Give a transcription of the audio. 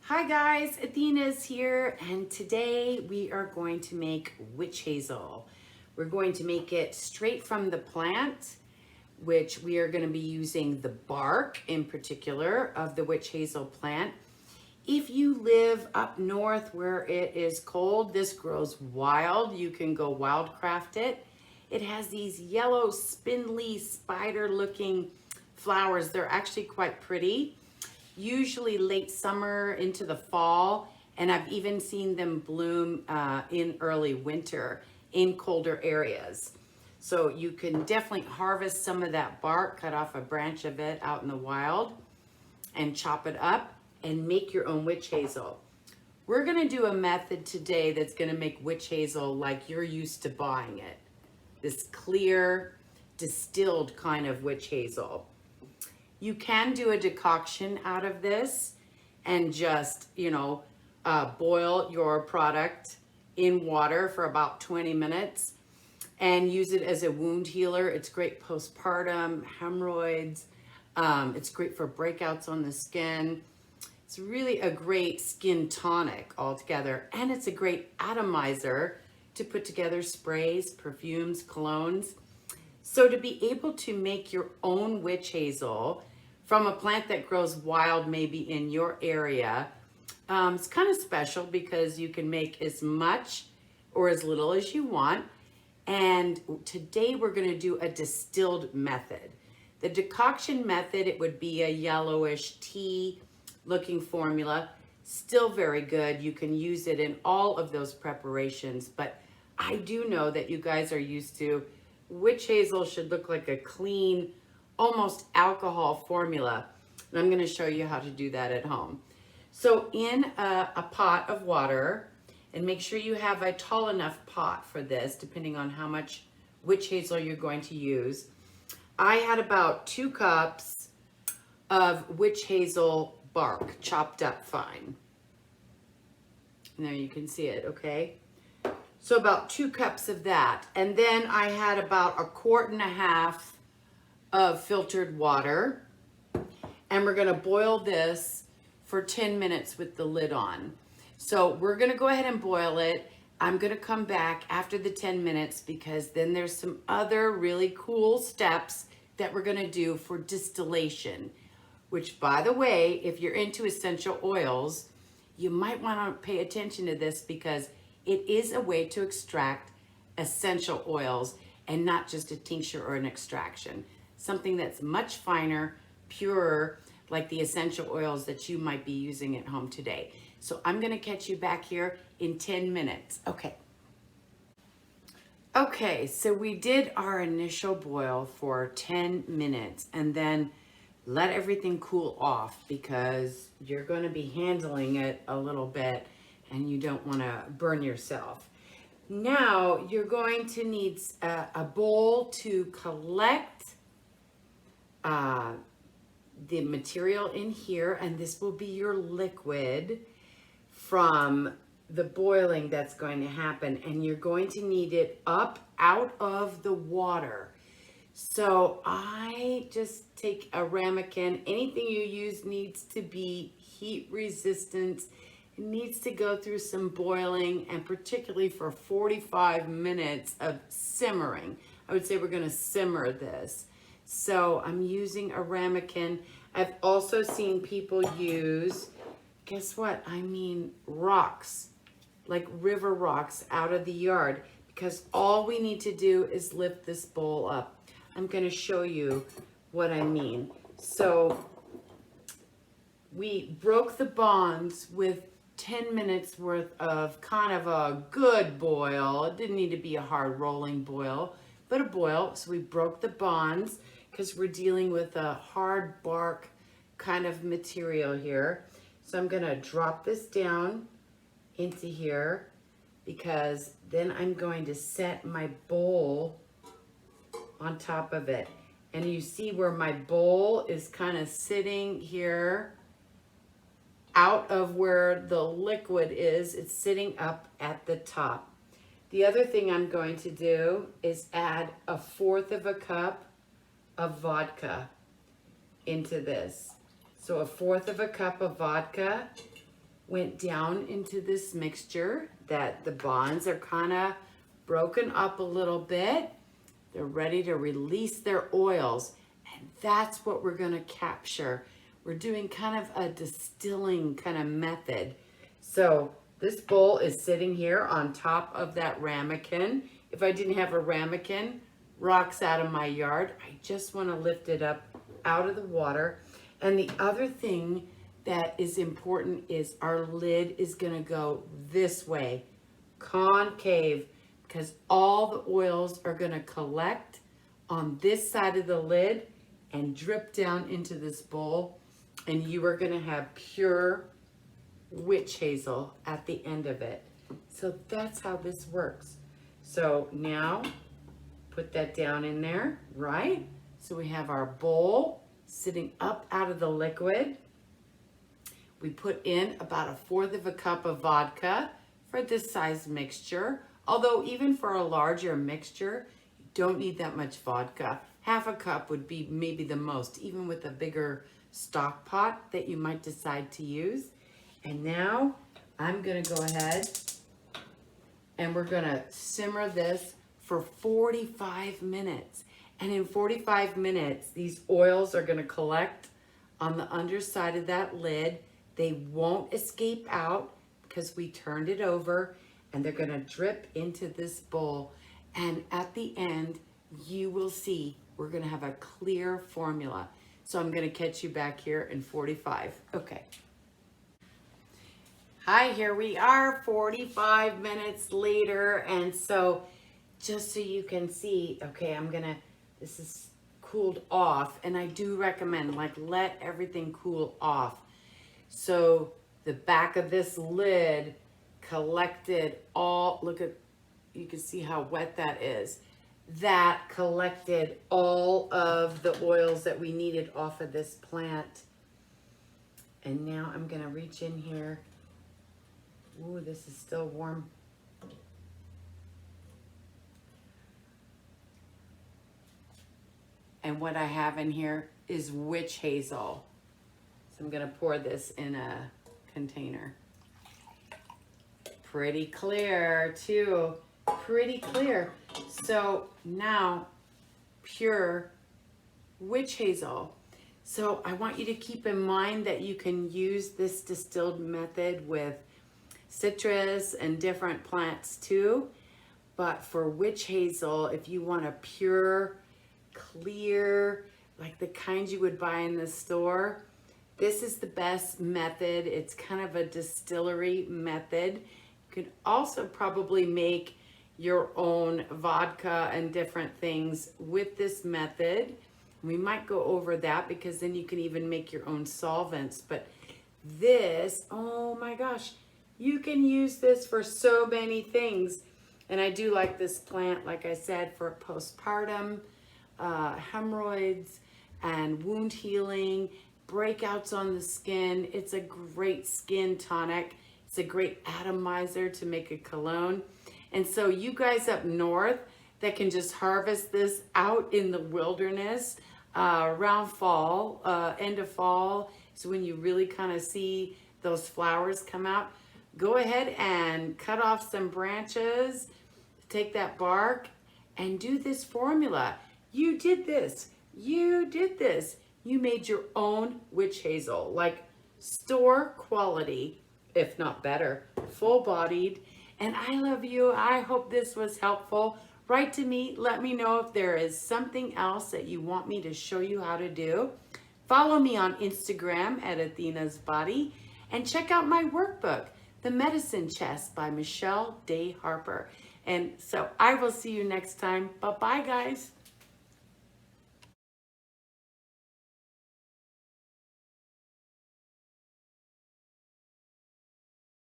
Hi guys, Athena's here, and today we are going to make witch hazel. We're going to make it straight from the plant, which we are going to be using the bark in particular of the witch hazel plant. If you live up north where it is cold, this grows wild. You can go wildcraft it. It has these yellow, spindly, spider-looking flowers. They're actually quite pretty, usually late summer into the fall, and I've even seen them bloom in early winter in colder areas. So you can definitely harvest some of that bark, cut off a branch of it out in the wild, and chop it up and make your own witch hazel. We're gonna do a method today that's gonna make witch hazel like you're used to buying it. This clear, distilled kind of witch hazel. You can do a decoction out of this and just, boil your product in water for about 20 minutes and use it as a wound healer. It's great postpartum, hemorrhoids. It's great for breakouts on the skin. It's really a great skin tonic altogether. And it's a great atomizer to put together sprays, perfumes, colognes. So to be able to make your own witch hazel from a plant that grows wild maybe in your area, it's kind of special because you can make as much or as little as you want. And today we're going to do a distilled method. The decoction method, it would be a yellowish tea looking formula, still very good. You can use it in all of those preparations, but I do know that you guys are used to witch hazel should look like a clean, almost alcohol formula. And I'm going to show you how to do that at home. So in a pot of water, and make sure you have a tall enough pot for this, depending on how much witch hazel you're going to use. I had about 2 cups of witch hazel bark, chopped up fine. And there you can see it, okay? So about 2 cups of that. And then I had about 1.5 quarts of filtered water. And we're gonna boil this for 10 minutes with the lid on. So we're gonna go ahead and boil it. I'm gonna come back after the 10 minutes because then there's some other really cool steps that we're gonna do for distillation, which, by the way, if you're into essential oils, you might wanna pay attention to this because it is a way to extract essential oils and not just a tincture or an extraction. Something that's much finer, purer, like the essential oils that you might be using at home today. So I'm gonna catch you back here in 10 minutes. Okay, so we did our initial boil for 10 minutes and then let everything cool off because you're gonna be handling it a little bit and you don't wanna burn yourself. Now you're going to need a bowl to collect the material in here, and this will be your liquid from the boiling that's going to happen, and you're going to need it up out of the water. So I just take a ramekin. Anything you use needs to be heat resistant. It needs to go through some boiling, and particularly for 45 minutes of simmering. I would say we're going to simmer this. So I'm using a ramekin. I've also seen people use, guess what? I mean rocks, like river rocks out of the yard, because all we need to do is lift this bowl up. I'm going to show you what I mean. So we broke the bonds with 10 minutes worth of kind of a good boil. It didn't need to be a hard rolling boil, but a boil. So we broke the bonds because we're dealing with a hard bark kind of material here. So I'm gonna drop this down into here because then I'm going to set my bowl on top of it. And you see where my bowl is kind of sitting here out of where the liquid is. It's sitting up at the top. The other thing I'm going to do is add 1/4 cup of vodka into this. So 1/4 cup of vodka, went down into this mixture, that the bonds are kind of broken up a little bit. They're ready to release their oils. And that's what we're going to capture. We're doing kind of a distilling kind of method. So this bowl is sitting here on top of that ramekin. If I didn't have a ramekin, rocks out of my yard, I just want to lift it up out of the water. And the other thing that is important is our lid is going to go this way, concave, because all the oils are going to collect on this side of the lid and drip down into this bowl, and you are going to have pure witch hazel at the end of it. So that's how this works. So now put that down in there, right? So we have our bowl sitting up out of the liquid. We put in about 1/4 cup of vodka for this size mixture. Although even for a larger mixture, you don't need that much vodka. 1/2 cup would be maybe the most, even with a bigger stock pot that you might decide to use. And now I'm gonna go ahead and we're gonna simmer this for 45 minutes. And in 45 minutes, these oils are gonna collect on the underside of that lid. They won't escape out because we turned it over, and they're gonna drip into this bowl. And at the end, you will see we're gonna have a clear formula. So I'm gonna catch you back here in 45. Okay. Hi, here we are 45 minutes later. And so just so you can see, okay, this is cooled off, and I do recommend, like, let everything cool off. So the back of this lid collected all, you can see how wet that is. That collected all of the oils that we needed off of this plant. And now I'm gonna reach in here. Ooh, this is still warm. And what I have in here is witch hazel. So I'm gonna pour this in a container. Pretty clear too, pretty clear. So now, pure witch hazel. So I want you to keep in mind that you can use this distilled method with citrus and different plants too. But for witch hazel, if you want a pure, clear, like the kind you would buy in the store, this is the best method. It's kind of a distillery method. You could also probably make your own vodka and different things with this method. We might go over that because then you can even make your own solvents. But this, oh my gosh, you can use this for so many things. And I do like this plant, like I said, for postpartum, hemorrhoids and wound healing, breakouts on the skin. It's a great skin tonic. It's a great atomizer to make a cologne. And so you guys up north that can just harvest this out in the wilderness around fall, end of fall. So when you really kind of see those flowers come out, go ahead and cut off some branches, take that bark and do this formula. You did this, you did this. You made your own witch hazel, like store quality, if not better, full-bodied. And I love you. I hope this was helpful. Write to me. Let me know if there is something else that you want me to show you how to do. Follow me on Instagram at Athena's Body. And check out my workbook, The Medicine Chest by Michelle Day Harper. And so I will see you next time. Bye-bye, guys.